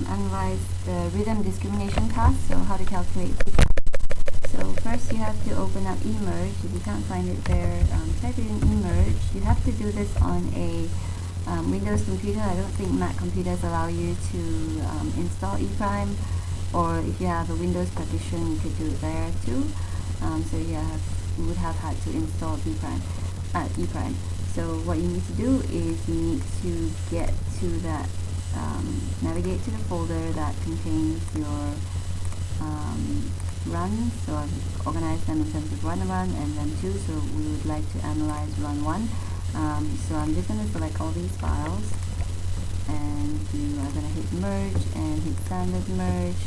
analyze the rhythm discrimination task, so how to calculate. So first you have to open up emerge. If you can't find it there, type it in emerge. You have to do this on a Windows computer. I don't think Mac computers allow you to install ePrime, or if you have a Windows partition you could do it there too. So you would have had to install ePrime. So what you need to do is you need to get to that, navigate to the folder that contains your runs. So I've organized them in terms of run 1 and run 2, so we would like to analyze run 1. So I'm just going to select all these files, and you are going to hit merge and hit standard merge,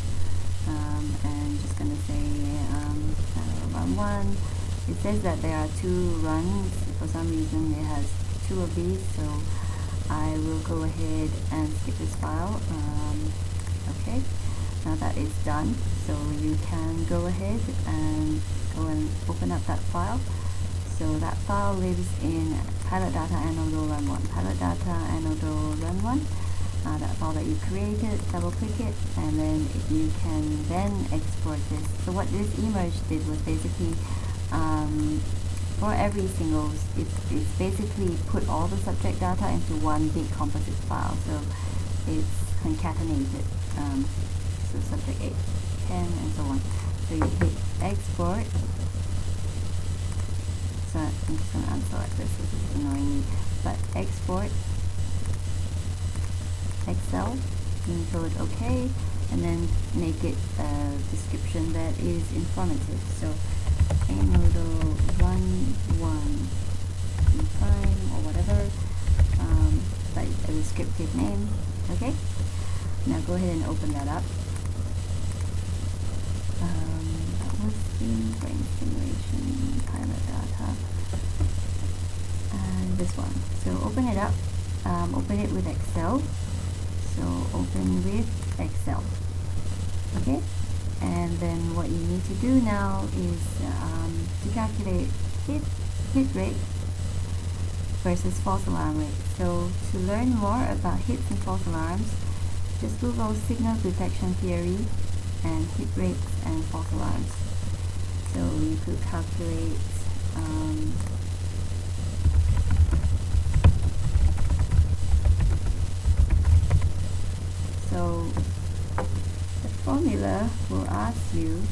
and just going to say run 1. It says that there are 2 runs. For some reason it has 2 of these, so I will go ahead and skip this file. Okay, now that is done, so you can go ahead and open up that file. So that file lives in pilot data anodo run 1. Pilot data anodo run 1. That file that you created, double click it, and then you can then export this. So what this emerge did was basically, for every single, it's basically put all the subject data into one big composite file. So it's concatenated. So subject 8, 10, and so on. So you hit export. So I'm just going to unselect this, which is annoying me. But export Excel, include OK, and then make it a description that is informative. So anodo run 1 prime or whatever, like a descriptive name. Okay, now go ahead and open that up. That was the brain stimulation pilot data, and this one. So open it up, open it with Excel. So open with Excel. Okay, and then what you need to do now is to calculate hit rate versus false alarm rate. So to learn more about hits and false alarms, just Google signal detection theory and hit rates and false alarms. So you could calculate so the formula will ask you,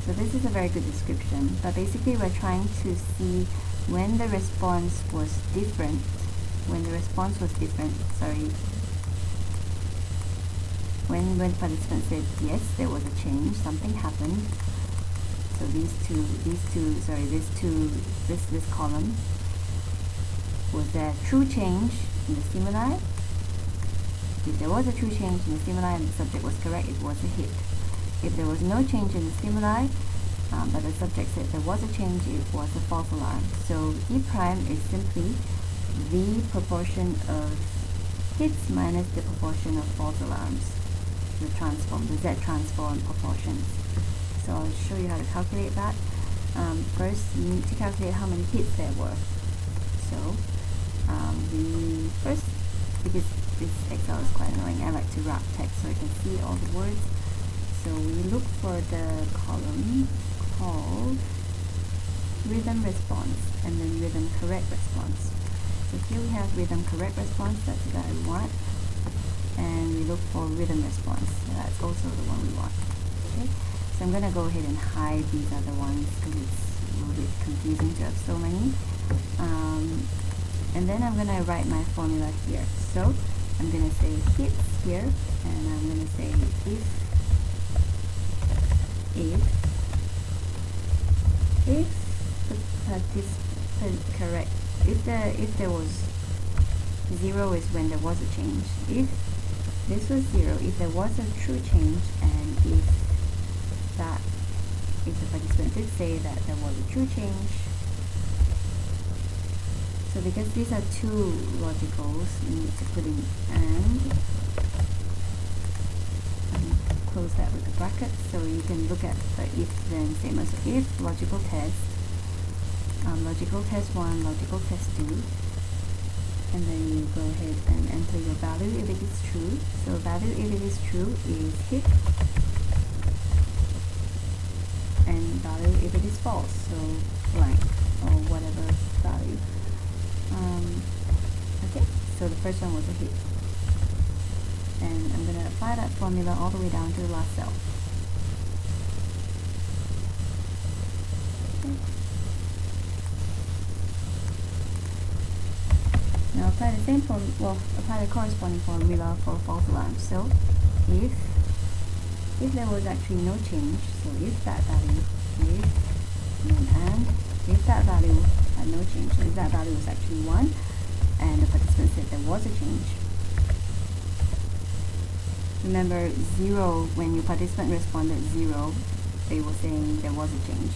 so this is a very good description, but basically we're trying to see when the response was different, when participants said yes, there was a change, something happened. So this column, was there true change in the stimuli? If there was a true change in the stimuli and the subject was correct, it was a hit. If there was no change in the stimuli, but the subject said there was a change, it was a false alarm. So E prime is simply the proportion of hits minus the proportion of false alarms, the Z transform proportions. So I'll show you how to calculate that. First, you need to calculate how many hits there were. So because this Excel is quite annoying, I like to wrap text so I can see all the words. So we look for the column called rhythm response and then rhythm correct response. So here we have rhythm correct response, that's the guy we want, and we look for rhythm response, that's also the one we want. Okay, so I'm going to go ahead and hide these other ones because it's a little bit confusing to have so many. And then I'm going to write my formula here. So I'm going to say hits here, and I'm going to say if the participant correct, if there was 0 is when there was a change. If this was 0, if there was a true change, and if the participant did say that there was a true change. So because these are two logicals, you need to put in and close that with a bracket, so you can look at the if then same as if logical test, logical test 1, logical test 2, and then you go ahead and enter your value if it is true. So value if it is true is hit, and value if it is false, so blank or whatever value. Okay, so the first one was a hit, and I'm going to apply that formula all the way down to the last cell. Okay. Now apply the same apply the corresponding formula for false alarm. So if there was actually no change, so if that value, and if that value had no change, so if that value was actually 1 and the participant said there was a change, remember 0, when your participant responded 0, they were saying there was a change.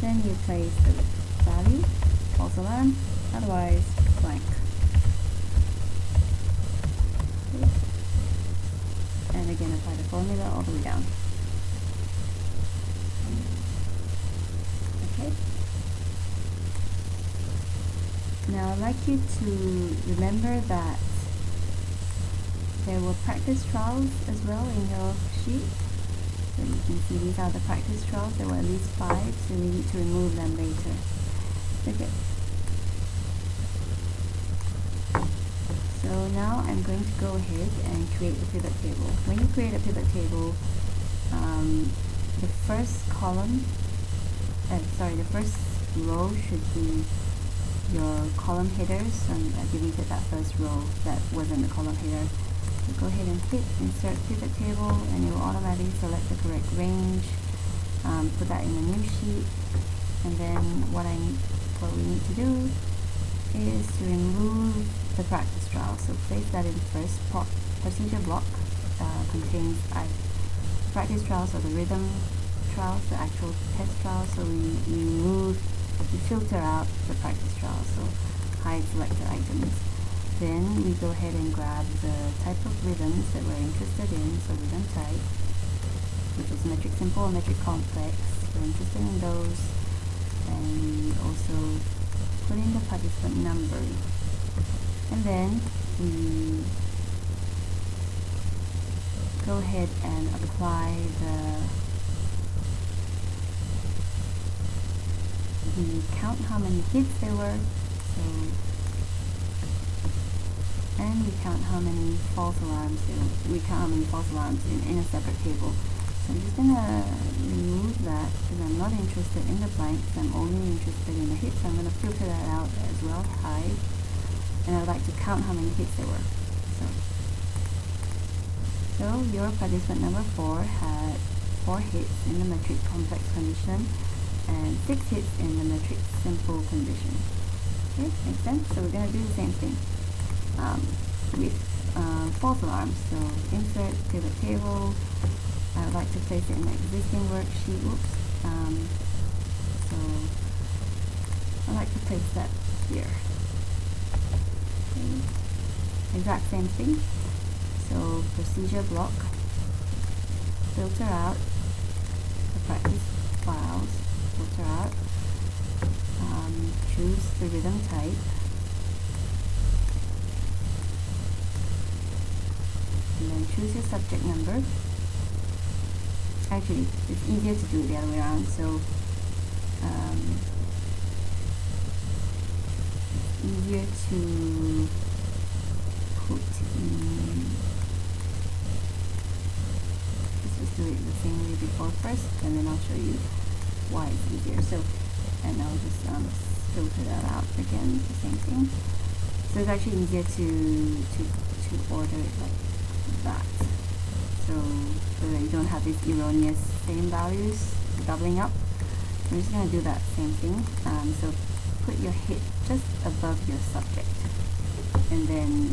Then you place the value, false alarm, otherwise blank. Okay. And again apply the formula all the way down. Okay. Now I'd like you to remember that there were practice trials as well in your sheet. So you can see these are the practice trials. There were at least 5, so we need to remove them later. Okay. So now I'm going to go ahead and create the pivot table. When you create a pivot table, the first column, the first row should be your column headers, and I deleted that first row that wasn't the column header. So go ahead and hit insert pivot table, and it will automatically select the correct range. Put that in the new sheet, and then what we need to do is to remove the practice trial. So place that in first. Procedure block contains practice trials or the rhythm trials, the actual test trials. So we filter out the practice trials, so hide selected items. Then we go ahead and grab the type of rhythms that we're interested in, so rhythm type, which is metric simple or metric complex. We're interested in those, and we also put in the participant number, and then we go ahead and apply we count how many hits there were, and we count how many false alarms in a separate table. So I'm just gonna remove that because I'm not interested in the blanks. I'm only interested in the hits. I'm gonna filter that out as well, hide, and I'd like to count how many hits there were. So your participant number 4 had 4 hits in the metric complex condition and 6 hits in the metric simple condition. Okay, makes sense? So we're going to do the same thing with false alarms. So insert pivot table. I would like to place it in the existing worksheet. So I'd like to place that here. Okay. Exact same thing. So procedure block, filter out the practice files, filter out, choose the rhythm type, and then choose your subject number. Actually, it's easier to do it the other way around, so it's easier to put in. Do it the same way before first, and then I'll show you why it's easier. So, and I'll just filter that out again, the same thing. So it's actually easier to order it like that. So that you don't have these erroneous same values doubling up. I'm just gonna do that same thing. So put your hit just above your subject, and then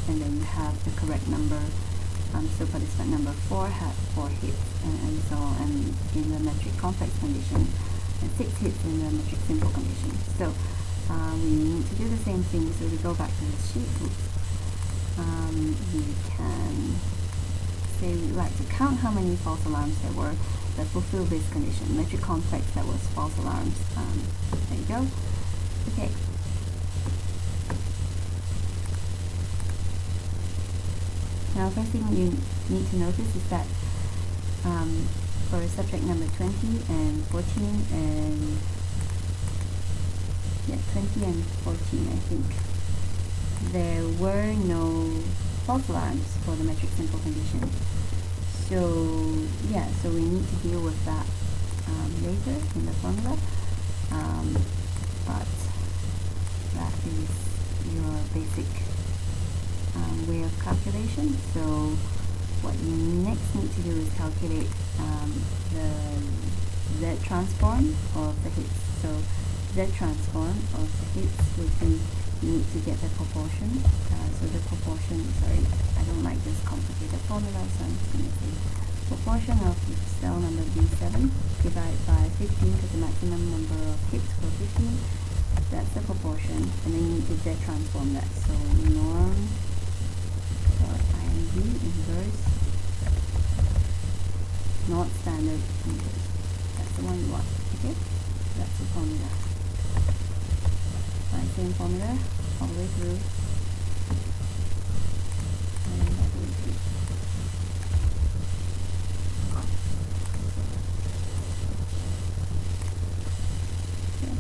you have the correct number. So participant number 4 had 4 hits, and so and in the metric complex condition, and 6 hits in the metric simple condition. So we need to do the same thing. So we go back to the sheet. We can say we'd like to count how many false alarms there were, that fulfill this condition. Metric complex that was false alarms. There you go. Okay. Now, first thing you need to notice is that for subject number 20 and 14 and 20 and 14, I think there were no false alarms for the metric simple condition. So yeah, so we need to deal with that later in the formula, but that is your basic way of calculation. So what you next need to do is calculate the Z transform of the hits. So Z transform of the hits would be, you need to get the proportion. So the proportion, sorry, I don't like this complicated formula, so I'm just going to say proportion of cell number B7 divided by 15, because the maximum number of hits for 15, that's the proportion, and then you need to Z transform that. So norm dot INV inverse not standard inverse. That's the one you want. Okay, that's the formula. Same formula all the way through. And all the way through. Okay.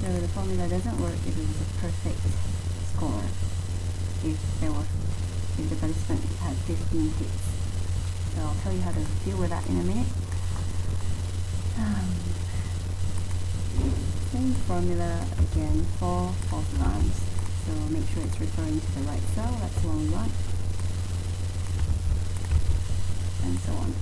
So the formula doesn't work if it was a perfect score. If the participant had 15 hits. So I'll tell you how to deal with that in a minute. Same formula again for false alarms. So make sure it's referring to the right cell, that's the one we want. And so on.